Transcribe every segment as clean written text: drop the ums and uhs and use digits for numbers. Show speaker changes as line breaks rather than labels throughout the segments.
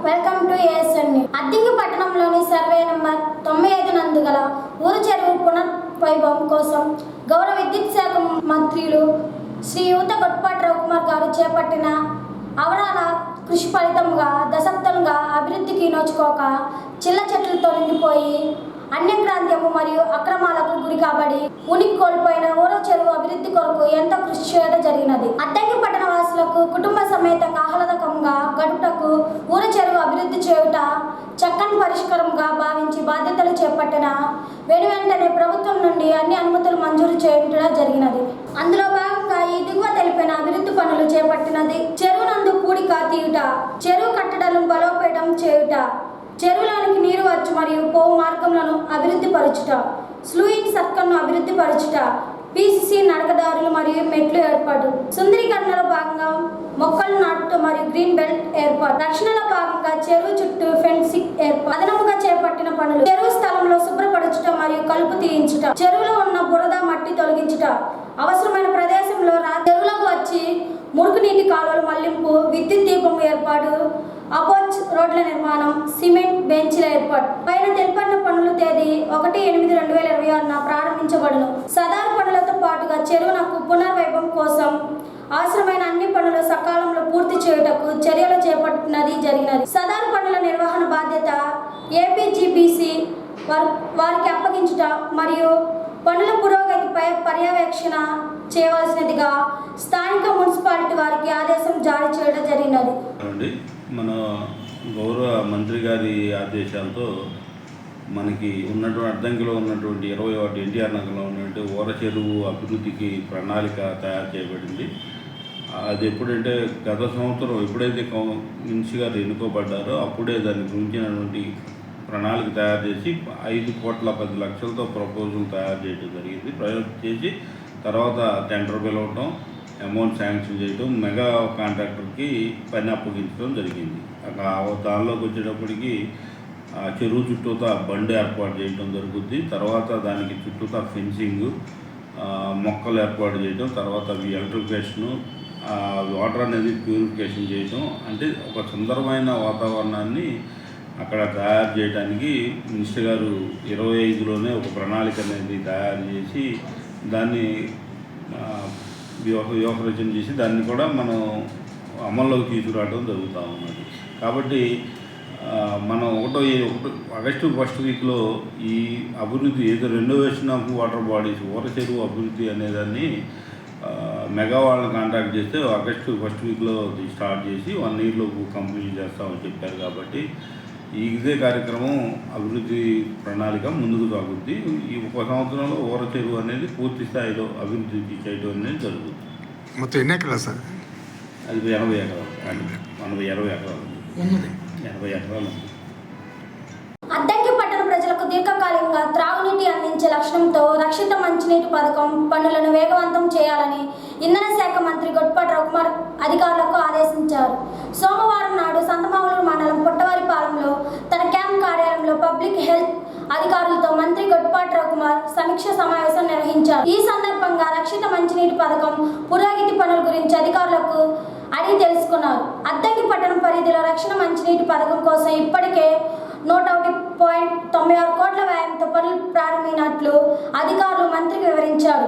Welcome to ASN. Addanki పట్టణంలోని survey number 95 నందు గల ఊరు చెరువు పునర్వైభవం కోసం గౌరవ విద్యుత్ శాఖ మంత్రులు శ్రీ యువత గొట్పాటి రవికుమార్ గారు చేపట్టిన అవరాల కృషి ఫలితంగా దశాబ్దాలుగా అభివృద్ధికి నోచుకోక చిల్ల చెట్లతో నిండిపోయి అన్యక్రాంత్యము మరియు అక్రమాలకు గురి కాబడి ఉనికి కోల్పోయిన ఊరు చెరువు అభివృద్ధి కొరకు ఎంతో కృషి చేయడం జరిగినది. అద్దంకి పట్టణ వాసులకు కుటుంబ సమేతంగా ఆహ్లాదకంగా గడుపుటకు ఊరు చెరువు అభివృద్ధి చేయుట చక్కని పరిష్కారంగా భావించి బాధ్యతలు చేపట్టిన వెనువెంటనే ప్రభుత్వం నుండి అన్ని అనుమతులు మంజూరు చేయడం జరిగినది. అందులో భాగంగా ఈ దిగువ తెలిపిన అభివృద్ధి పనులు చేపట్టినది. చెరువు నందు పూడిక తీయుట, చెరువు కట్టడాలను బలోపేతం చేయుట, చెరువులోనికి నీరు వచ్చు మరియు పోవు మార్గంలను అభివృద్ధి పరచుట, స్లూయింగ్ సర్కల్ను అభివృద్ధి పరచుట, పీసీసీ నడకదారులు మరియు మెట్లు ఏర్పాటు, సుందరీకరణలో భాగంగా మొక్కలు నాటుట మరియు గ్రీన్ బెల్ట్ ఏర్పాటు, రక్షణలో భాగంగా చెరువు చుట్టూ ఫెన్సింగ్ ఏర్పాటు, అదనముగా చేపట్టిన పనులు చెరువు స్థలంలో శుభ్రపరచుట మరియు కలుపు తీయించుట, చెరువులో ఉన్న బురద మట్టి తొలగించుట, అవసరమైన ప్రదేశంలో చెరువులకు వచ్చి మురుగునీటి కాలువలు మళ్లింపు, విద్యుత్ దీపం ఏర్పాటు, అపోచ్ రోడ్ల నిర్మాణం, సిమెంట్ బెంచ్ల ఏర్పాటు. పైన తెలుపన్న పనుల తేదీ 1/8/2026 ప్రారంభించబడును. సదారు పనులతో పాటుగా చెరువునకు పునర్వైభవం కోసం అవసరమైన అన్ని పనులు సకాలంలో పూర్తి చేయుటకు చర్యలు చేపట్టినది జరిగినది. సదారు పనుల నిర్వహణ బాధ్యత ఏపీజీబీసీ వారికి అప్పగించుట మరియు పనుల పురోగతిపై పర్యవేక్షణ చేయవలసినదిగా స్థానిక మున్సిపాలిటీ వారికి ఆదేశం జారీ చేయడం జరిగినది.
మన గౌరవ మంత్రి గారి ఆదేశాలతో మనకి ఉన్నటువంటి అద్దంకిలో ఉన్నటువంటి 21 ఎన్టీఆర్ నగర్లో ఉన్నటువంటి ఊర చెరువు అభివృద్ధికి ప్రణాళిక తయారు చేయబడింది. అది ఎప్పుడంటే గత సంవత్సరం ఎప్పుడైతే మినిస్టర్ గారు ఎన్నుకోబడ్డారో అప్పుడే దాన్ని గురించినటువంటి ప్రణాళిక తయారు చేసి 5,10,00,000తో ప్రపోజల్ తయారు చేయడం జరిగింది. చేసి తర్వాత టెండర్ పిలవటం, అమౌంట్ శాంక్షన్ చేయడం, మెగా కాంట్రాక్టర్కి పని అప్పగించడం జరిగింది. దానిలోకి వచ్చేటప్పటికి చెరువు చుట్టూతా బండి ఏర్పాటు చేయడం జరుగుద్ది. తర్వాత దానికి చుట్టూతా ఫెన్సింగ్, మొక్కలు ఏర్పాటు చేయడం, తర్వాత అవి ఎలక్ట్రిఫికేషను, వాటర్ అనేది ప్యూరిఫికేషన్ చేయడం, అంటే ఒక సుందరమైన వాతావరణాన్ని అక్కడ తయారు చేయడానికి మినిస్టర్ గారు 25లోనే ఒక ప్రణాళిక అనేది తయారు చేసి దాన్ని వ్యూహరచన చేసి దాన్ని కూడా మనం అమల్లోకి తీసుకురావడం జరుగుతూ ఉన్నది. కాబట్టి మనం ఆగస్టు ఫస్ట్ వీక్లో ఈ అభివృద్ధి ఏదో రెనోవేషన్ ఆఫ్ వాటర్ బాడీస్ ఊర చెరువు అభివృద్ధి అనేదాన్ని మెగా వాళ్ళని కాంటాక్ట్ చేస్తే ఆగస్టు ఫస్ట్ వీక్లో స్టార్ట్ చేసి 1 ఇయర్లోపు కంప్లీట్ చేస్తామని చెప్పారు. కాబట్టి ఇదే కార్యక్రమం అభివృద్ధి ప్రణాళిక ముందుకు సాగుద్ది. ఈ 1 సంవత్సరంలో ఊర చెరువు అనేది పూర్తి స్థాయిలో అభివృద్ధి చేయడం అనేది జరుగుతుంది.
మొత్తం ఎన్ని ఎకరాలు సార్?
అది 80 ఎకరాలు, 20 ఎకరాలు, 80 ఎకరాలు.
అద్దంకి పట్టణ ప్రజలకు దీర్ఘకాలికంగా త్రాగునీటి అందించే లక్ష్యంతో రక్షిత మంచినీటి పథకం పనులను వేగవంతం చేయాలని ఇంధన శాఖ మంత్రి గొట్పాటి రవికుమార్ అధికారులకు ఆదేశించారు. సోమవారం నాడు సంతమాగులూరు మండలం పుట్టవారిపాలెంలో తన క్యాంప్ కార్యాలయంలో పబ్లిక్ హెల్త్ అధికారులతో మంత్రి గొట్పాటి రవికుమార్ సమీక్ష సమావేశం నిర్వహించారు. ఈ సందర్భంగా రక్షిత మంచినీటి పథకం పురోగతి పనుల గురించి అధికారులకు అడిగి తెలుసుకున్నారు. అద్దంకి పట్టణం పరిధిలో రక్షణ మంచినీటి పథకం కోసం ఇప్పటికే 101.96 కోట్ల వ్యయంతో పనులు ప్రారంభించినట్లు అధికారులు మంత్రికి వివరించారు.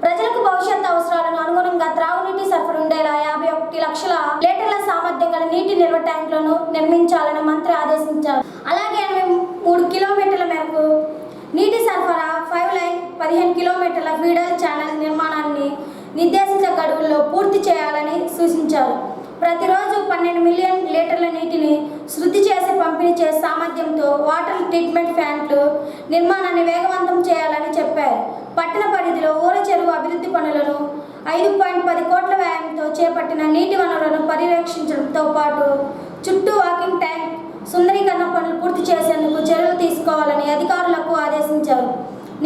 ప్రజలకు భవిష్యత్ అవసరాలను అనుగుణంగా త్రాగునీటి సరఫరా ఉండేలా 51 లక్షల లీటర్ల సామర్థ్యం గల నీటి నిల్వ ట్యాంకులను నిర్మించాలని మంత్రి ఆదేశించారు. అలాగే 83 కిలోమీటర్ల మేరకు నీటి సరఫరా 5 లైన్ 15 కిలోమీటర్ల ఫీడర్ ఛానల్ నిర్మాణాన్ని నిర్దేశిత గడువుల్లో పూర్తి చేయాలని సూచించారు. ప్రతిరోజు 12 మిలియన్ లీటర్ల నీటిని శుద్ధి చేసి పంపిణీ చేసే సామర్థ్యంతో వాటర్ ట్రీట్మెంట్ ప్లాంట్లు నిర్మాణాన్ని వేగవంతం చేయాలని చెప్పారు. పట్టణ పరిధిలో ఊర చెరువు అభివృద్ధి పనులను 5.10 కోట్ల వ్యయంతో చేపట్టిన నీటి వనరులను పర్యవేక్షించడంతో పాటు చుట్టూ వాకింగ్ ట్యాంక్ సుందరీకరణ పనులు పూర్తి చేసేందుకు చర్యలు తీసుకోవాలని అధికారులకు ఆదేశించారు.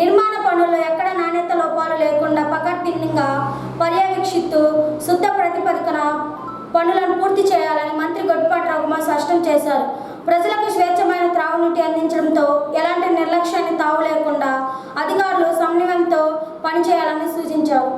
నిర్మాణ పనుల్లో ఎక్కడ నాణ్యత లోపాలు లేకుండా పకడ్బందీగా పర్యవేక్షిస్తూ శుద్ధ ప్రాతిపదికన పనులను పూర్తి చేయాలని మంత్రి గొట్పాటి రవికుమార్ స్పష్టం చేశారు. ప్రజలకు స్వేచ్ఛమైన త్రాగునీటి అందించడంతో ఎలాంటి నిర్లక్ష్యాన్ని తావు లేకుండా అధికారులు సమన్వయంతో పనిచేయాలని సూచించారు.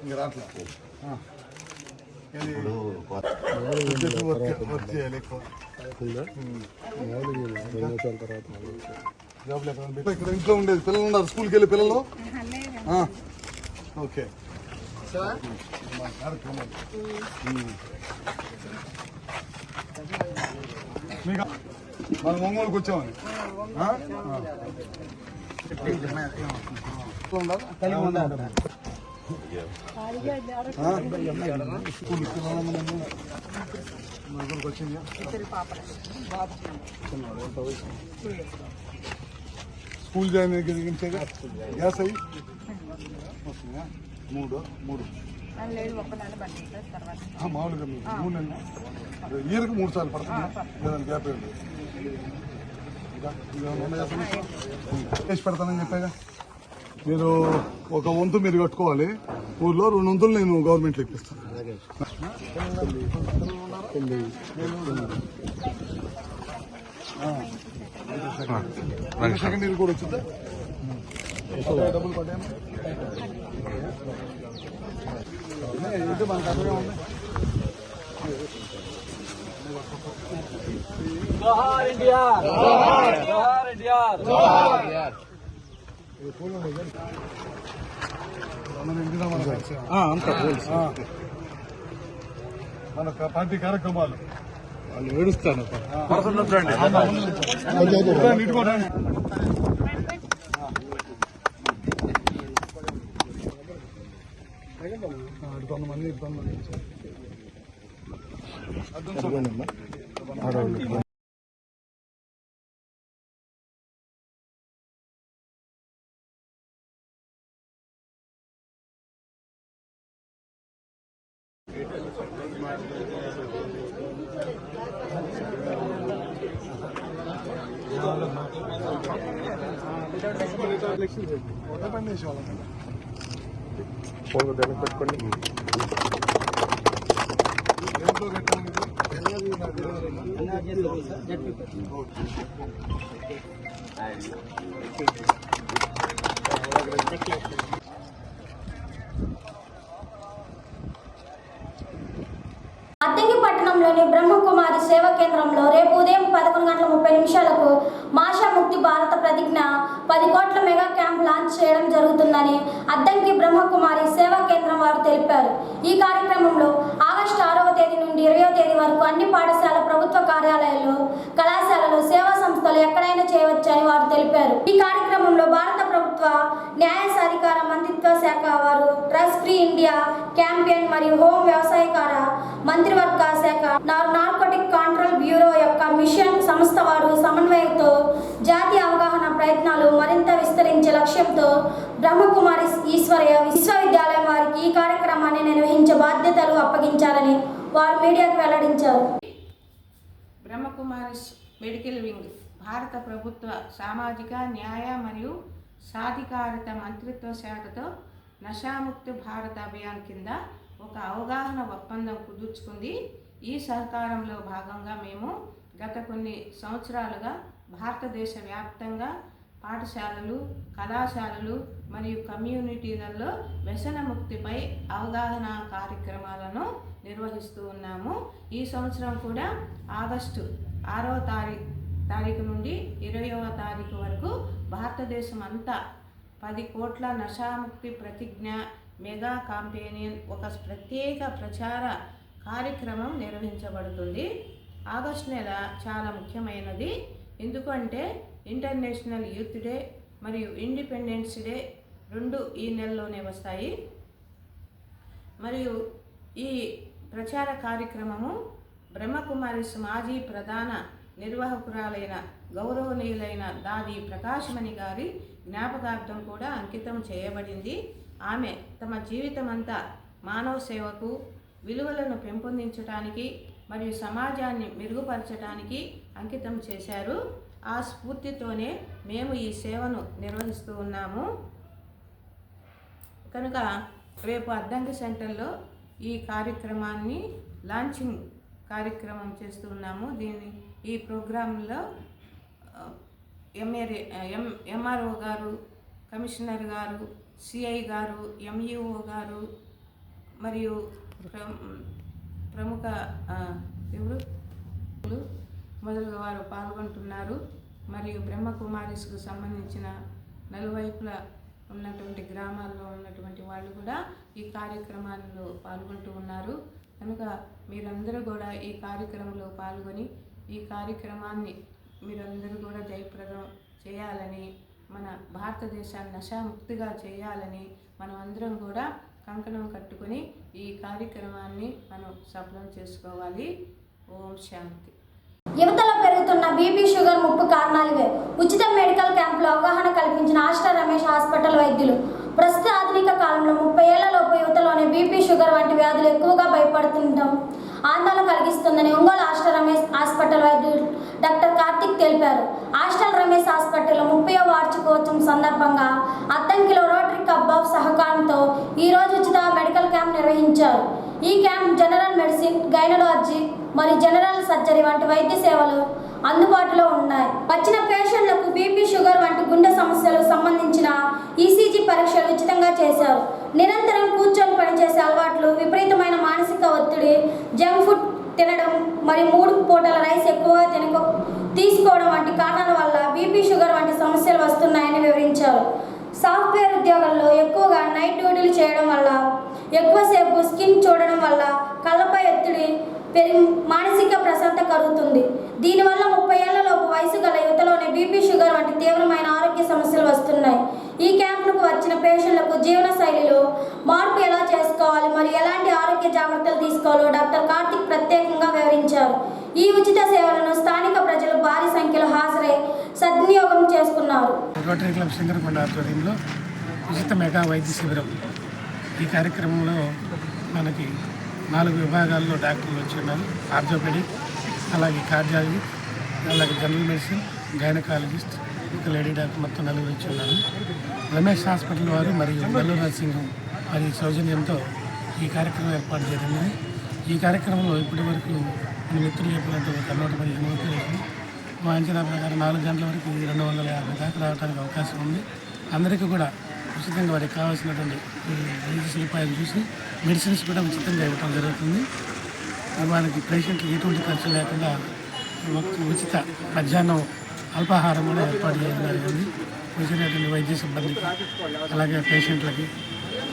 ఇంక రాట్లా వర్క్ చేయాలి ఎక్కువ జాబ్లు ఇక్కడ ఇంట్లో ఉండేది పిల్లలు ఉన్నారు స్కూల్కి వెళ్ళి పిల్లలు ఓకే మీకు మనం ఒంగోలుకి వచ్చామని స్కూల్ జాయిన్ అయ్యించేగా గ్యాస్ అయ్యి వస్తుందా మూడు మామూలుగా 3 నెలలు ఇయర్కి 3 సార్లు పడుతుంది గ్యాప్ ఏంటి వేసి పెడతానని చెప్పాగా మీరు ఒక వంతు మీరు కట్టుకోవాలి ఊర్లో 2 వంతులు నేను గవర్నమెంట్లో ఇప్పిస్తాను సెకండ్ ఇయర్ కూడా వచ్చిందా డబ్బులు పడ్డాయా మనకు అక్కడే ఉంది
జోహార్ ఇండియా జోహార్ ఇండియా జోహార్
మన పార్టీ కార్యక్రమాలు
వాళ్ళు ఏడుస్తాను
కొంతమంది పెట్టుకోండి
అద్దంకి పట్టణంలోని బ్రహ్మకుమారి సేవా కేంద్రంలో రేపు ఉదయం 11:30 మాషా ముక్తి భారత ప్రతిజ్ఞ 10 కోట్ల మెగా క్యాంప్ లాంచ్ చేయడం జరుగుతుందని అద్దంకి బ్రహ్మకుమారి సేవా కేంద్రం వారు తెలిపారు. ఈ కార్యక్రమంలో ఆగస్టు 6వ తేదీ నుండి 20వ తేదీ వరకు అన్ని పాఠశాల ప్రభుత్వ కార్యాలయాలు కళాశాలలు సేవా సంస్థలు ఎక్కడైనా చేయవచ్చని వారు తెలిపారు. ఈ కార్యక్రమంలో భారత ప్రభుత్వ న్యాయ సాధికార మంత్రిత్వ శాఖ వారు డ్రగ్స్ ఫ్రీ ఇండియా క్యాంపెయిన్ మరియు హోం వ్యవసాయకార మంత్రివర్గ శాఖ నార్కోటిక్ కంట్రోల్ బ్యూరో యొక్క మిషన్ సంస్థ వారు సమన్వయంతో జాతీయ అవగాహన ప్రయత్నాలు మరింత విస్తరించే లక్ష్యంతో బ్రహ్మకుమారి ఈశ్వరయ్య విశ్వవిద్యాలయం వారికి ఈ కార్యక్రమాన్ని నిర్వహించే బాధ్యతలు అప్పగించారని వారు మీడియాకు వెల్లడించారు.
బ్రహ్మకుమారి మెడికల్ వింగ్ భారత ప్రభుత్వ సామాజిక న్యాయ మరియు సాధికారత మంత్రిత్వ శాఖతో నషాముక్తి భారత్ అభియాన్ కింద ఒక అవగాహన ఒప్పందం కుదుర్చుకుంది. ఈ సహకారంలో భాగంగా మేము గత కొన్ని సంవత్సరాలుగా భారతదేశ వ్యాప్తంగా పాఠశాలలు కళాశాలలు మరియు కమ్యూనిటీలలో వ్యసన ముక్తిపై అవగాహన కార్యక్రమాలను నిర్వహిస్తూ ఉన్నాము. ఈ సంవత్సరం కూడా ఆగస్టు 6వ తారీఖు నుండి 20వ తారీఖు వరకు భారతదేశం అంతా 10 కోట్ల నషాముక్తి ప్రతిజ్ఞ మెగా కాంపెయిన్ ఒక ప్రత్యేక ప్రచార కార్యక్రమం నిర్వహించబడుతుంది. ఆగస్టు నెల చాలా ముఖ్యమైనది. ఎందుకంటే ఇంటర్నేషనల్ యూత్ డే మరియు ఇండిపెండెన్స్ డే 2 ఈ నెలలోనే వస్తాయి. మరియు ఈ ప్రచార కార్యక్రమము బ్రహ్మకుమారిస్ మాజీ ప్రధాన నిర్వాహకురాలైన గౌరవనీయులైన దాది ప్రకాశమణి గారి జ్ఞాపకార్థం కూడా అంకితం చేయబడింది. ఆమె తమ జీవితమంతా మానవ సేవకు విలువలను పెంపొందించడానికి మరియు సమాజాన్ని మెరుగుపరచడానికి అంకితం చేశారు. ఆ స్ఫూర్తితోనే మేము ఈ సేవను నిర్వహిస్తూ ఉన్నాము. కనుక రేపు అద్దంకి సెంటర్లో ఈ కార్యక్రమాన్ని లాంచింగ్ కార్యక్రమం చేస్తూ ఉన్నాము. ఈ ప్రోగ్రాంలో ఎంఆర్ఓ గారు, కమిషనర్ గారు, సిఐ గారు, ఎంఈఓ గారు మరియు ప్రముఖ మొదలుగా వారు పాల్గొంటున్నారు. మరియు బ్రహ్మకుమారిస్కు సంబంధించిన నలువైపులా ఉన్నటువంటి గ్రామాల్లో ఉన్నటువంటి వాళ్ళు కూడా ఈ కార్యక్రమాల్లో పాల్గొంటూ ఉన్నారు. కనుక మీరందరూ కూడా ఈ కార్యక్రమంలో పాల్గొని ఈ కార్యక్రమాన్ని మీరందరూ కూడా జయప్రదం చేయాలని, మన భారతదేశాన్ని నశాముక్తిగా చేయాలని మనం అందరం కూడా కంకణం కట్టుకొని ఈ కార్యక్రమాన్ని మనం సఫలం చేసుకోవాలి. ఓం శాంతి.
యువతలో పెరుగుతున్న బీపీ, షుగర్ ముప్పు కారణాలువే. ఉచిత మెడికల్ క్యాంపులో అవగాహన కల్పించిన ఆస్టర్ రమేష్ హాస్పిటల్ వైద్యులు. ప్రస్తుత ఆధునిక కాలంలో 30 ఏళ్లలోపు యువతలోనే బీపీ, షుగర్ వంటి వ్యాధులు ఎక్కువగా భయపడుతుండటం ఆందోళన కలిగిస్తుందని ఒంగోలు ఆస్టర్ రమేష్ హాస్పిటల్ వైద్యులు డాక్టర్ కార్తిక్ తెలిపారు. ఆస్టర్ రమేష్ హాస్పిటల్లో 30వ వార్షికోత్సవం సందర్భంగా అద్దంకిలో రోటరీ క్లబ్ ఆఫ్ సహకారంతో ఈరోజు ఉచిత మెడికల్ క్యాంప్ నిర్వహించారు. ఈ క్యాంప్ జనరల్ మెడిసిన్, గైనకాలజీ మరియు జనరల్ సర్జరీ వంటి వైద్య సేవలు అందుబాటులో ఉన్నాయి. వచ్చిన పేషెంట్లకు బీపీ, షుగర్ వంటి గుండె సమస్యలకు సంబంధించిన ఈసీజీ పరీక్షలు ఉచితంగా చేశారు. నిరంతరం కూర్చొని పనిచేసే అలవాట్లు, విపరీతమైన మానసిక ఒత్తిడి, జంక్ ఫుడ్ తినడం మరియు 3 పూటల రైస్ ఎక్కువగా తీసుకోవడం వంటి కారణాల వల్ల బీపీ, షుగర్ వంటి సమస్యలు వస్తున్నాయని వివరించారు. సాఫ్ట్వేర్ ఉద్యోగాల్లో ఎక్కువగా నైట్ డ్యూటీలు చేయడం వల్ల, ఎక్కువసేపు స్క్రీన్ చూడడం వల్ల కళ్ళపై ఒత్తిడి పెరిగి మానసిక ప్రశాంతత కలుగుతుంది. దీనివల్ల 30 ఏళ్లలోపు వయసు గల యువతలోనే బీపీ, షుగర్ వంటి తీవ్రమైన ఆరోగ్య సమస్యలు వస్తున్నాయి. ఈ క్యాంపులకు వచ్చిన పేషెంట్లకు జీవన శైలిలో మార్పు ఎలా చేసుకోవాలి మరియు ఎలాంటి ఆరోగ్య జాగ్రత్తలు తీసుకోవాలో డాక్టర్ కార్తిక్ ప్రత్యేకంగా వివరించారు. ఈ ఉచిత సేవలను స్థానిక ప్రజలు భారీ సంఖ్యలో హాజరై సద్వినియోగం చేసుకున్నారు.
రోటరీ క్లబ్ సింగరకొండ ఆధ్వర్యంలో ఉచిత మెగా వైద్య శిబిరం. ఈ కార్యక్రమంలో మనకి 4 విభాగాల్లో డాక్టర్లు వచ్చి ఉన్నారు. ఆర్థోపెడిక్, అలాగే కార్డియాలజీ, అలాగే జనరల్ మెడిసిన్, గైనకాలజిస్ట్, ఒక లేడీ డాక్టర్, మొత్తం 4 వచ్చి ఉన్నారు. రమేష్ హాస్పిటల్ వారు మరియు నెల్లూరు నర్సింగ్ మరియు సౌజన్యంతో ఈ కార్యక్రమం ఏర్పాటు చేయడం. ఈ కార్యక్రమంలో ఇప్పటి వరకు మన మిత్రులు చెప్పినట్టు 115 మంది మా అంచనా ప్రకారం 4 గంటల వరకు 250 దాకా రావడానికి అవకాశం ఉంది. అందరికీ కూడా ఉచితంగా వారికి కావాల్సినటువంటి వైద్య సదుపాయాలు చూసి మెడిసిన్స్ కూడా ఉచితంగా ఇవ్వడం జరుగుతుంది. వాళ్ళకి పేషెంట్కి ఎటువంటి ఖర్చు లేకుండా ఉచిత మధ్యాహ్నం అల్పాహారం కూడా ఏర్పాటు చేయడం జరిగింది. వచ్చినటువంటి వైద్య సిబ్బందికి, అలాగే పేషెంట్లకి,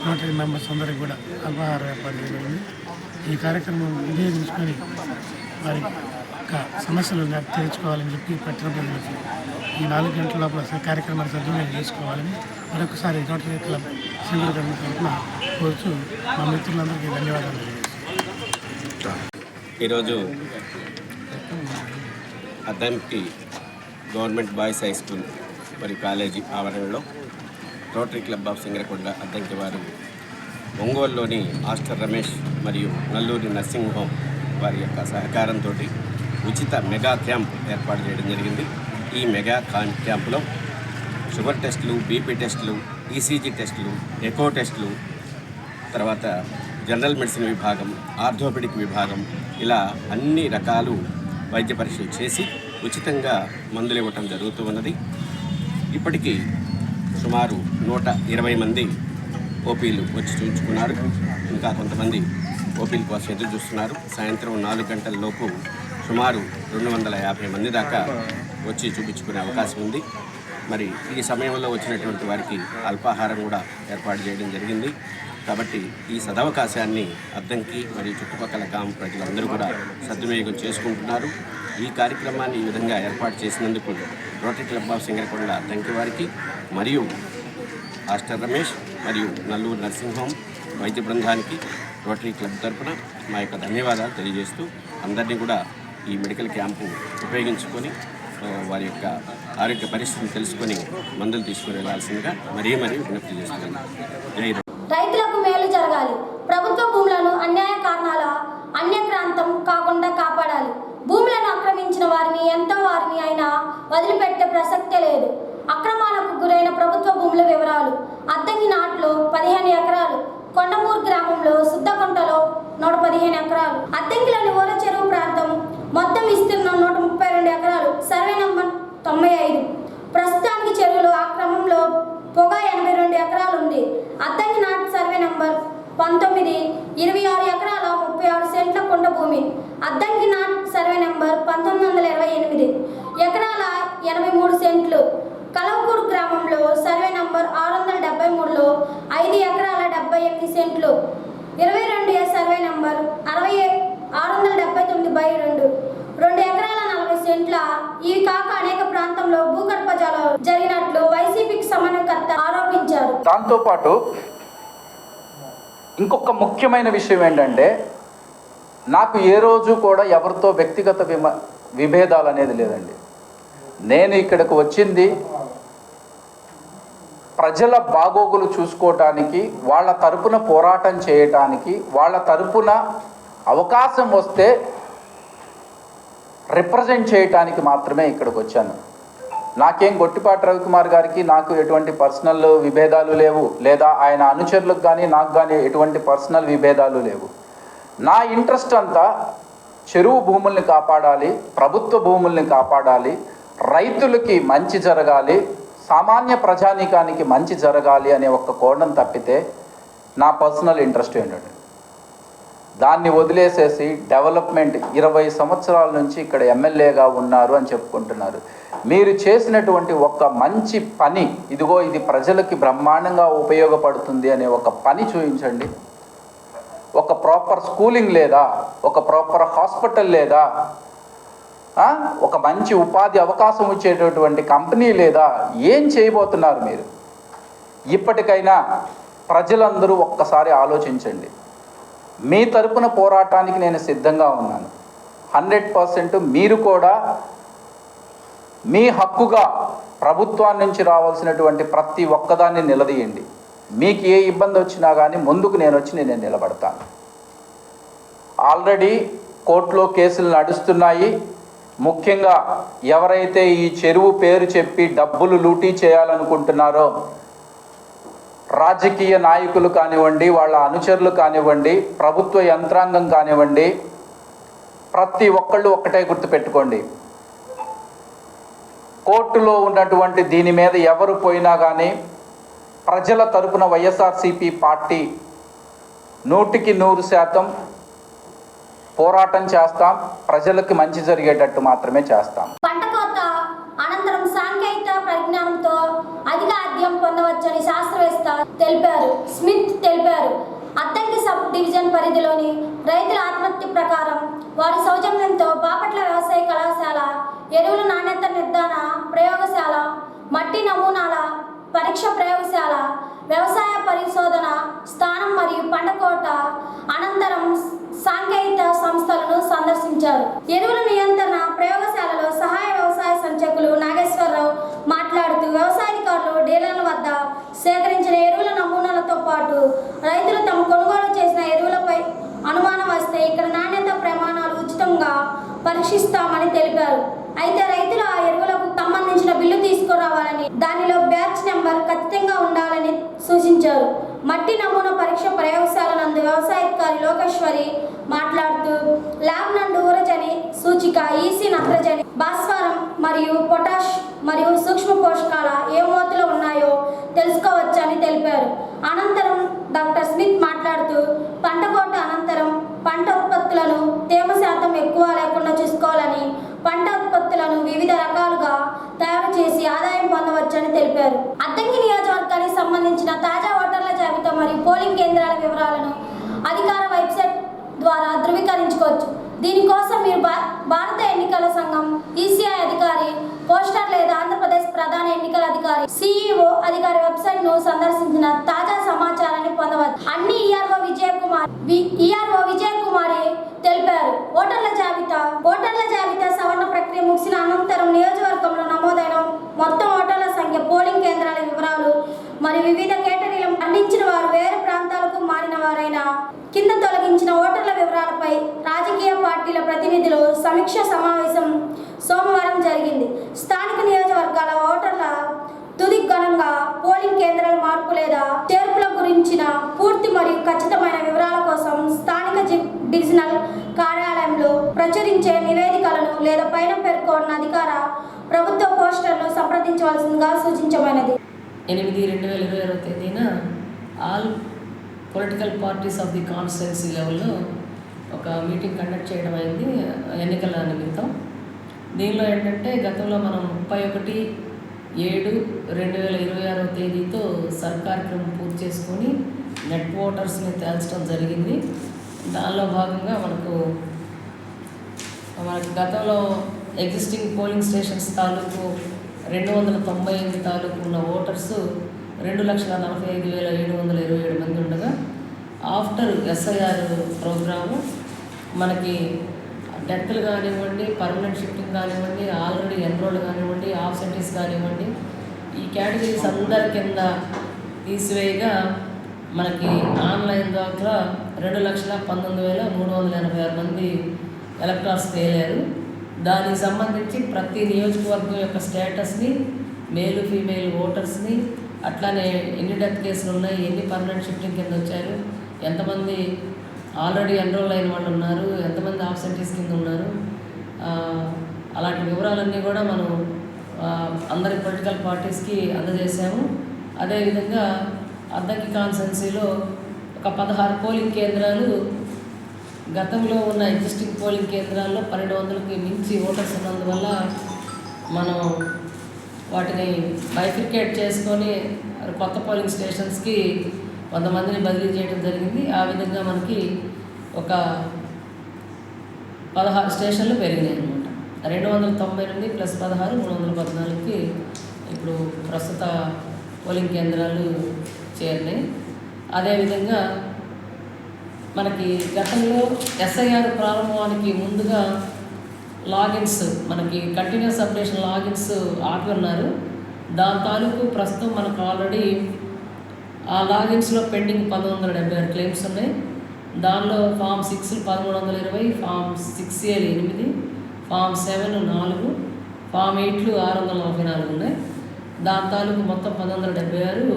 రోటరీ మెంబర్స్ అందరికీ కూడా అల్పాహారం ఏర్పాటు చేయడం. ఈ కార్యక్రమం వినియోగించుకొని వారి సమస్యలు తీర్చుకోవాలని చెప్పి పట్టణ ప్రజలకి ఈ 4 గంటల లోపల కార్యక్రమాన్ని సద్వినియోగం చేసుకోవాలని మరొకసారి రోటరీ క్లబ్ సింగరకొండ తరఫున కోరుచు మా మిత్రులందరికీ ధన్యవాదాలు తెలియజేస్తున్నాను.
ఈరోజు Addanki government boys high school మరియు కాలేజీ ఆవరణలో rotary club of Singarakonda Addanki వారు ఒంగోలులోని ఆస్టర్ రమేష్ మరియు నల్లూరి నర్సింగ్ హోమ్ వారి యొక్క సహకారంతో ఉచిత మెగా క్యాంప్ ఏర్పాటు చేయడం జరిగింది. ఈ మెగా క్యాంపులో షుగర్ టెస్టులు, బీపీ టెస్టులు, ఈసీజీ టెస్టులు, ఎకో టెస్టులు, తర్వాత జనరల్ మెడిసిన్ విభాగం, ఆర్థోపెడిక్ విభాగం, ఇలా అన్ని రకాలు వైద్య పరీక్షలు చేసి ఉచితంగా మందులు ఇవ్వటం జరుగుతూ ఉన్నది. ఇప్పటికీ సుమారు 120 మంది ఓపీలు వచ్చి చూపించుకున్నారు. ఇంకా కొంతమంది ఓపీల కోసం ఎదురు చూస్తున్నారు. సాయంత్రం 4 గంటల లోపు సుమారు 250 మంది దాకా వచ్చి చూపించుకునే అవకాశం ఉంది. మరి ఈ సమయంలో వచ్చినటువంటి వారికి అల్పాహారం కూడా ఏర్పాటు చేయడం జరిగింది. కాబట్టి ఈ సదవకాశాన్ని అద్దంకి మరియు చుట్టుపక్కల గ్రామ ప్రజలందరూ కూడా సద్వినియోగం చేసుకుంటున్నారు. ఈ కార్యక్రమాన్ని ఈ విధంగా ఏర్పాటు చేసినందుకు rotary club of Singarakonda Addanki వారికి మరియు ఆస్టర్ రమేష్ మరియు నల్లూరు నర్సింగ్ హోమ్ వైద్య బృందానికి రోటరీ క్లబ్ తరఫున మా యొక్క ధన్యవాదాలు తెలియజేస్తూ అందరినీ కూడా ఈ మెడికల్ క్యాంపు ఉపయోగించుకొని వారి యొక్క ఆరోగ్య పరిస్థితిని తెలుసుకొని మందులు తీసుకుని వెళ్లాల్సిందిగా మరీ విజ్ఞప్తి చేస్తున్నాను. జై
రైతులకు మేలు జరగాలి. ప్రభుత్వ భూములను అన్యాయ కారణాల అన్యక్రాంతం కాకుండా కాపాడాలి. భూములను ఆక్రమించిన వారిని అయినా వదిలిపెట్టే ప్రసక్తే లేదు. అక్రమాలకు గురైన ప్రభుత్వ భూముల వివరాలు: అద్దంకి నాట్లు 15 ఎకరాలు, కొండమూరు గ్రామంలో సుద్దకొంటలో 115 ఎకరాలు, అద్దంకిలోని ఊర చెరువు ప్రాంతం మొత్తం విస్తీర్ణం 132 ఎకరాలు, సర్వే నంబర్ 95. ప్రస్తుతానికి చెరువులో ఆ క్రమంలో పొగ 82 ఎకరాలు ఉంది. ఇవి కాక అనేక ప్రాంతంలో భూగర్భ జలాలు జరిగినట్లు వైసీపీకి సమన్వయకర్త ఆరోపించారు.
దాంతోపాటు ఇంకొక ముఖ్యమైన విషయం ఏంటంటే, నాకు ఏ రోజు కూడా ఎవరితో వ్యక్తిగత విభేదాలు అనేది లేదండి. నేను ఇక్కడికి వచ్చింది ప్రజల బాగోగులు చూసుకోవటానికి, వాళ్ళ తరపున పోరాటం చేయటానికి, వాళ్ళ తరపున అవకాశం వస్తే రిప్రజెంట్ చేయటానికి మాత్రమే ఇక్కడికి వచ్చాను. నాకేం గొట్టిపాటి రవికుమార్ గారికి నాకు ఎటువంటి పర్సనల్ విభేదాలు లేవు, లేదా ఆయన అనుచరులకు కానీ నాకు కానీ ఎటువంటి పర్సనల్ విభేదాలు లేవు. నా ఇంట్రెస్ట్ అంతా చెరువు భూముల్ని కాపాడాలి, ప్రభుత్వ భూముల్ని కాపాడాలి, రైతులకి మంచి జరగాలి, సామాన్య ప్రజానీకానికి మంచి జరగాలి అనే ఒక కోణం తప్పితే నా పర్సనల్ ఇంట్రెస్ట్ ఏంటంటే, దాన్ని వదిలేసేసి డెవలప్మెంట్ 20 సంవత్సరాల నుంచి ఇక్కడ ఎమ్మెల్యేగా ఉన్నారు అని చెప్పుకుంటున్నారు. మీరు చేసినటువంటి ఒక మంచి పని, ఇదిగో ఇది ప్రజలకి బ్రహ్మాండంగా ఉపయోగపడుతుంది అనే ఒక పని చూపించండి. ఒక ప్రాపర్ స్కూలింగ్ లేదా, ఒక ప్రాపర్ హాస్పిటల్ లేదా, ఒక మంచి ఉపాధి అవకాశం ఇచ్చేటటువంటి కంపెనీ లేదా, ఏం చేయబోతున్నారు మీరు? ఇప్పటికైనా ప్రజలందరూ ఒక్కసారి ఆలోచించండి. మీ తరపున పోరాటానికి నేను సిద్ధంగా ఉన్నాను. 100% మీరు కూడా మీ హక్కుగా ప్రభుత్వం నుంచి రావాల్సినటువంటి ప్రతి ఒక్కదాన్ని నిలదీయండి. మీకు ఏ ఇబ్బంది వచ్చినా కానీ ముందుకు నేను వచ్చి నేను నిలబడతాను. ఆల్రెడీ కోర్టులో కేసులు నడుస్తున్నాయి. ముఖ్యంగా ఎవరైతే ఈ చెరువు పేరు చెప్పి డబ్బులు లూటీ చేయాలనుకుంటున్నారో, రాజకీయ నాయకులు కానివ్వండి, వాళ్ళ అనుచరులు కానివ్వండి, ప్రభుత్వ యంత్రాంగం కానివ్వండి, ప్రతి ఒక్కళ్ళు ఒక్కటే గుర్తుపెట్టుకోండి, కోర్టులో ఉన్నటువంటి దీని మీద ఎవరు పోయినా కానీ ప్రజల తరపున వైఎస్ఆర్సీపీ పార్టీ 100% పోరాటం చేస్తాం. ప్రజలకు మంచి జరిగేటట్టు మాత్రమే చేస్తాం.
పంట కోత అనంతరం సాంకేతిక పరిజ్ఞానంతో అధిక ఆదాయం పొందవచ్చని శాస్త్రవేత్త తెలిపారు. స్మిత్ తెలిపారు. అద్దంకి సబ్ డివిజన్ పరిధిలోని రైతుల ఆత్మహత్య ప్రకారం వారి సౌజన్యంతో బాపట్ల వ్యవసాయ కళాశాల ఎరువుల నాణ్యత నిర్ధారణ ప్రయోగశాల, మట్టి నమూనాల పరీక్ష ప్రయోగశాల, వ్యవసాయ పరిశోధన స్థానం మరియు పంటకోట అనంతరం సాంకేతిక సంస్థలను సందర్శించారు. ఎరువుల నియంత్రణ ప్రయోగశాలలో సహాయ వ్యవసాయ సంచాలకులు నాగేశ్వరరావు మాట్లాడుతూ, వ్యవసాయాధికారులు డీలర్ల వద్ద సేకరించిన ఎరువుల నమూనాలతో పాటు రైతులు తమ కొనుగోలు చేసిన ఎరువులపై అనుమానం వస్తే ఇక్కడ నాణ్యత ప్రమాణాలు ఉచితంగా పరీక్షిస్తామని తెలిపారు. అయితే రైతులు ఆ ఎరువులకు సంబంధించిన బిల్లు తీసుకురావాలని, దానిలో బ్యాచ్ నెంబర్ ఖచ్చితంగా ఉండాలని సూచించారు. మట్టి నమూనా పరీక్ష ప్రయోగశాల నందు వ్యవసాయాధికారి లోకేశ్వరి మాట్లాడుతూ, ల్యాబ్ నందు ఊరజని సూచిక, ఈసీ నత్రజని, భాస్వరం మరియు పొటాష్ మరియు సూక్ష్మ పోషకాల ఏ మోతాదులో ఉన్నాయో తెలుసుకోవచ్చని తెలిపారు. అనంతరం డాక్టర్ స్మిత్ మాట్లాడుతూ, పంట కోత అనంతరం పంట ఉత్పత్తులను తేమ శాతం ఎక్కువ లేకుండా చూసుకోవాలని, పంట ఉత్పత్తులను వివిధ రకాలుగా తయారు చేసి ఆదాయం పొందవచ్చని తెలిపారు. అద్దంకి నియోజకవర్గానికి సంబంధించిన తాజా ఓటర్ల జాబితా మరియు పోలింగ్ కేంద్రాల వివరాలను అధికార వెబ్సైట్ ద్వారా ధృవీకరించుకోవచ్చు. దీనికోసం మీరు భారత ఎన్నికల సంఘం ఈసీఐ అధికారి పోస్టర్ లేదా ఆంధ్రప్రదేశ్ ప్రధాన ఎన్నికల అధికారి సిఈఓ అధికారి వెబ్సైట్ను సందర్శించిన తాజా సమాచారాన్ని పొందవచ్చు. అన్ని ఈఆర్ఓ విజయ్ కుమారి తెలిపారు. ఓటర్ల జాబితా సవరణ ప్రక్రియ ముగిసిన అనంతరం నియోజకవర్గంలో నమోదైన మొత్తం ఓటర్ల సంఖ్య, పోలింగ్ కేంద్రాల వివరాలు మరియు వివిధ కేటగిరీలను అందించిన వారు వేరే ప్రాంతాలకు మారిన వారైన కింద తొలగించిన ఓటర్ల వివరాలపై రాజకీయ పార్టీల ప్రతినిధులు సమీక్ష సమావేశం సోమవారం జరిగింది. స్థానిక నియోజకవర్గాల ఓటర్ల తుది ఘనంగా పోలింగ్ కేంద్రాల మార్పు లేదా చేర్పుల గురించిన పూర్తి మరియు ఖచ్చితమైన వివరాల కోసం స్థానిక డివిజనల్ కార్యాలయంలో ప్రచురించే నివేదికలను లేదా పైన పేర్కొన్న అధికార ప్రభుత్వ పోస్టర్ను సంప్రదించవలసిందిగా సూచించమైనది.
8/2022 తేదీన all political parties of the constituency లెవెల్లో ఒక మీటింగ్ కండక్ట్ చేయడం అయింది ఎన్నికల నిమిత్తం. దీనిలో ఏంటంటే, గతంలో మనం 31/7/2026 తేదీతో సర్కార్యక్రమం పూర్తి చేసుకొని నెట్ ఓటర్స్ని తేల్చడం జరిగింది. దానిలో భాగంగా మనకు గతంలో ఎగ్జిస్టింగ్ పోలింగ్ స్టేషన్స్ తాలూకు 298 తాలూకు ఉన్న ఓటర్స్ 2,45,727 మంది ఉండగా ఆఫ్టర్ ఎస్ఐఆర్ ప్రోగ్రాము మనకి డెత్లు కానివ్వండి, పర్మనెంట్ షిఫ్టింగ్ కానివ్వండి, ఆల్రెడీ ఎన్రోల్డ్ కానివ్వండి, ఆబ్సెంటీస్ కానివ్వండి, ఈ కేటగిరీస్ అందరి కింద తీసివేయగా మనకి ఆన్లైన్ ద్వారా 2,19,386 మంది ఎలక్టర్స్ తేలారు. దానికి సంబంధించి ప్రతి నియోజకవర్గం యొక్క స్టేటస్ని, మేలు ఫీమేల్ ఓటర్స్ని, అట్లానే ఎన్ని డెత్ కేసులు ఉన్నాయి, ఎన్ని పర్మనెంట్ షిఫ్టింగ్ కింద వచ్చారు, ఎంతమంది ఆల్రెడీ ఎన్రోల్ అయిన వాళ్ళు ఉన్నారు, ఎంతమంది ఆబ్సెంటీస్ కింద ఉన్నారు, అలాంటి వివరాలన్నీ కూడా మనం అందరి పొలిటికల్ పార్టీస్కి అందజేశాము. అదేవిధంగా అద్దంకి కాన్స్టిట్యున్సీలో ఒక 16 పోలింగ్ కేంద్రాలు గతంలో ఉన్న ఎగ్జిస్టింగ్ పోలింగ్ కేంద్రాల్లో 1200కి మించి ఓటర్స్ ఉన్నందువల్ల మనం వాటిని బైఫికేట్ చేసుకొని కొత్త పోలింగ్ స్టేషన్స్కి 100 మందిని బదిలీ చేయడం జరిగింది. ఆ విధంగా మనకి ఒక 16 స్టేషన్లు పెరిగినాయి అన్నమాట. 298 ప్లస్ 16 314కి ఇప్పుడు ప్రస్తుత పోలింగ్ కేంద్రాలు చేరినాయి. అదేవిధంగా మనకి గతంలో ఎస్ఐఆర్ ప్రారంభానికి ముందుగా లాగిన్స్, మనకి కంటిన్యూస్ అప్డేషన్ లాగిన్స్ ఆపి ఉన్నారు. దాని తాలూకు ప్రస్తుతం మనకు ఆల్రెడీ ఆ లాగిన్స్లో పెండింగ్ 1176 క్లెయిమ్స్ ఉన్నాయి. దానిలో form 6 1320, form 6A 8, form 7 4, form 8 644 ఉన్నాయి. దాని తాలూకు మొత్తం 1176.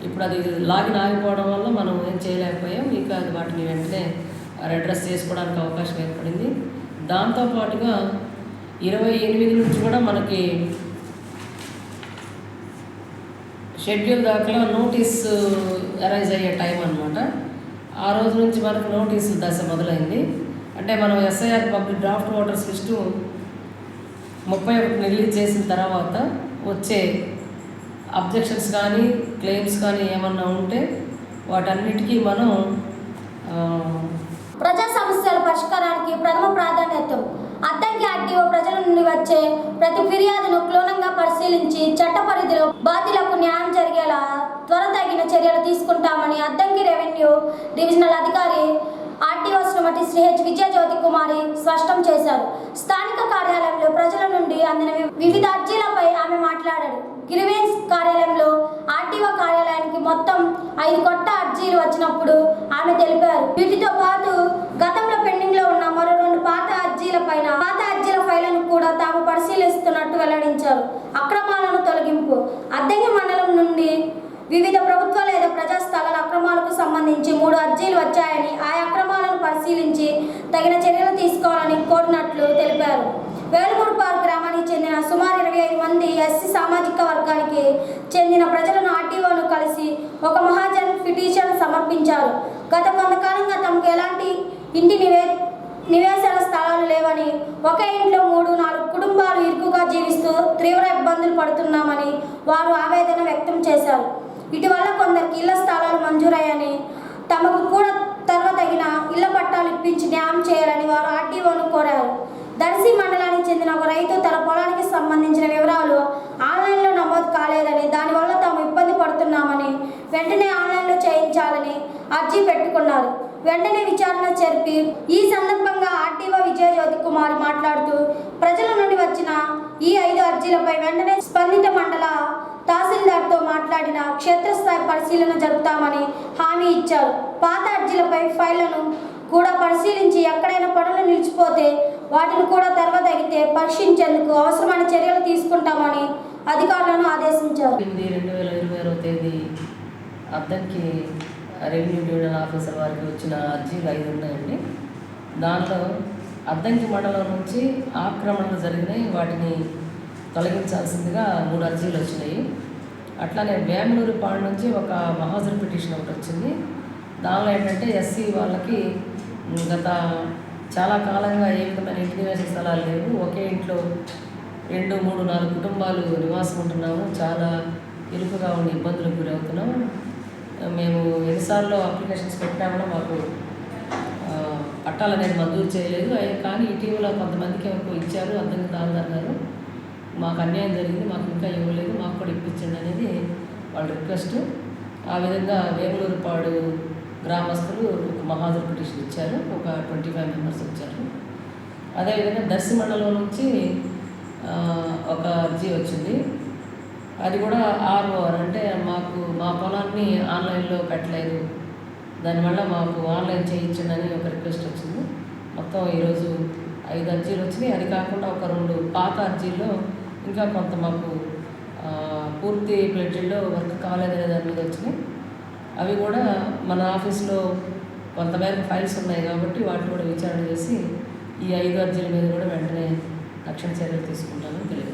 ఇప్పుడు అది లాగిన్ ఆగిపోవడం వల్ల మనం ఏం చేయలేకపోయాం. ఇంకా అది వాటిని వెంటనే అడ్రస్ చేసుకోవడానికి అవకాశం ఏర్పడింది. దాంతోపాటుగా 28 నుంచి కూడా మనకి షెడ్యూల్ దాకా నోటీస్ అరైజ్ అయ్యే టైం అనమాట. ఆ రోజు నుంచి మనకు నోటీసు దశ మొదలైంది. అంటే మనం SIR public draft voters list 31 release చేసిన తర్వాత వచ్చే అబ్జెక్షన్స్ కానీ క్లెయిమ్స్ కానీ ఏమన్నా ఉంటే వాటన్నిటికీ మనం
ప్రజా సమస్యల పరిష్కారానికి ప్రథమ ప్రాధాన్యత. అద్దంకి ఆర్టీఓ ప్రజల నుండి వచ్చే ప్రతి ఫిర్యాదును క్షుణ్ణంగా పరిశీలించి చట్ట పరిధిలో బాధ్యులకు న్యాయం జరిగేలా త్వరతగిన చర్యలు తీసుకుంటామని అద్దంకి రెవెన్యూ డివిజనల్ అధికారి ఆర్టీఓ శ్రీమతి శ్రీ హెచ్ విజయజ్యోతి కుమారి స్పష్టం చేశారు. స్థానిక కార్యాలయంలో ప్రజల నుండి అందిన వివిధ అర్జీలపై ఆమె మాట్లాడారు. గ్రీవెన్స్ కార్యాలయంలో ఆర్టీఓ కార్యాలయానికి మొత్తం 5 కొత్త అర్జీలు వచ్చినప్పుడు ఆమె తెలిపారు. వీటితో పాటు గతంలో పెండింగ్లో ఉన్న మరో 2 పాత అర్జీల ఫైళ్లను కూడా తాము పరిశీలిస్తున్నట్టు వెల్లడించారు. అక్రమాలను తొలగింపు. అద్దంకి మండలం నుండి వివిధ ప్రభుత్వ లేదా ప్రజా స్థలాల అక్రమాలకు సంబంధించి 3 అర్జీలు వచ్చాయని, ఆ అక్రమాలను పరిశీలించి తగిన చర్యలు తీసుకోవాలని కోరినట్లు తెలిపారు. వేలుమూరుపారు గ్రామానికి చెందిన సుమారు 25 మంది ఎస్సీ సామాజిక వర్గానికి చెందిన ప్రజలను ఆర్టీఓను కలిసి ఒక మహాజన్ పిటిషన్ సమర్పించారు. గత కొంతకాలంగా తమకు ఎలాంటి ఇంటి నివేశన స్థలాలు లేవని, ఒకే ఇంట్లో 3-4 కుటుంబాలు ఇరుకుగా జీవిస్తూ తీవ్ర ఇబ్బందులు పడుతున్నామని వారు ఆవేదన వ్యక్తం చేశారు. ఇటీవల కొందరికి ఇళ్ల స్థలాలు మంజూరయ్యని, తమకు కూడా తగిన ఇళ్ల పట్టాలు ఇప్పించి న్యాయం చేయాలని వారు ఆర్టీఓను కోరారు. దర్శి మండలానికి చెందిన ఒక రైతు తన పొలానికి సంబంధించిన వివరాలు ఆన్లైన్లో నమోదు కాలేదని, దానివల్ల తాము ఇబ్బంది పడుతున్నామని, వెంటనే ఆన్లైన్లో చేయించాలని అర్జీ పెట్టుకున్నారు. వెంటనే విచారణ జరిపి ఈ సందర్భంగా ఆర్టీఓ విజయజ్యోతి కుమారి మాట్లాడుతూ ప్రజల నుండి వచ్చిన ఈ 5 అర్జీలపై వెంటనే స్పందిత మండల తహసీల్దార్తో మాట్లాడిన క్షేత్రస్థాయి పరిశీలన జరుపుతామని హామీ ఇచ్చారు. పాత అర్జీలపై ఫైళ్లను కూడా పరిశీలించి ఎక్కడైనా పనులు నిలిచిపోతే వాటిని కూడా తెరవదగితే పరీక్షించేందుకు అవసరమైన చర్యలు తీసుకుంటామని అధికారులను ఆదేశించారు.
2021 తేదీ అద్దంకి రెవెన్యూ డివిజనల్ ఆఫీసర్ వారికి వచ్చిన అర్జీలు 5 ఉన్నాయండి. దాంట్లో అద్దంకి మండలం నుంచి ఆక్రమణలు జరిగినాయి, వాటిని తొలగించాల్సిందిగా 3 అర్జీలు వచ్చినాయి. అట్లానే వేమనూరుపాడు నుంచి ఒక మహాజన్ పిటిషన్ ఒకటి వచ్చింది. దానిలో ఏంటంటే ఎస్సీ వాళ్ళకి గత చాలా కాలంగా ఏ విధమైన ఇంటి నివేశన స్థలాలు లేవు, ఒకే ఇంట్లో 2, 3, 4 కుటుంబాలు నివాసం ఉంటున్నాము, చాలా ఇరుకుగా ఉండి ఇబ్బందులకు గురవుతున్నాము. మేము ఎన్నిసార్లు అప్లికేషన్స్ పెట్టినా కూడా మాకు పట్టాలు అనేది మంజూరు చేయలేదు. కానీ ఇటీవల కొంతమందికి ఎవరికో ఇచ్చారు. అద్దంకి దాల్దార్ గారు మాకు అన్యాయం జరిగింది, మాకు ఇంకా ఇవ్వలేదు, మాకు కూడా ఇప్పించండి అనేది వాళ్ళ రిక్వెస్ట్. ఆ విధంగా వేములూరుపాడు గ్రామస్తులు ఒక మహాజర్ పిటిషన్ ఇచ్చారు. ఒక 25 మెంబర్స్ వచ్చారు. అదేవిధంగా దర్శి మండలం నుంచి ఒక అర్జీ వచ్చింది. అది కూడా ఆర్ఓఆర్ అంటే మాకు మా పొలాన్ని ఆన్లైన్లో పెట్టలేదు, దానివల్ల మాకు ఆన్లైన్ చేయించండి అని ఒక రిక్వెస్ట్ వచ్చింది. మొత్తం ఈరోజు 5 అర్జీలు వచ్చినాయి. అది కాకుండా ఒక 2 పాత అర్జీల్లో ఇంకా కొంత మాకు పూర్తి ప్లేట్లో వర్క్ కాలేదనే దాని మీద వచ్చినాయి. అవి కూడా మన ఆఫీస్లో కొంతమేరకు ఫైల్స్ ఉన్నాయి కాబట్టి వాటిని కూడా విచారణ చేసి ఈ 5 అర్జీల మీద కూడా వెంటనే తక్షణ చర్యలు తీసుకుంటానని తెలియదు.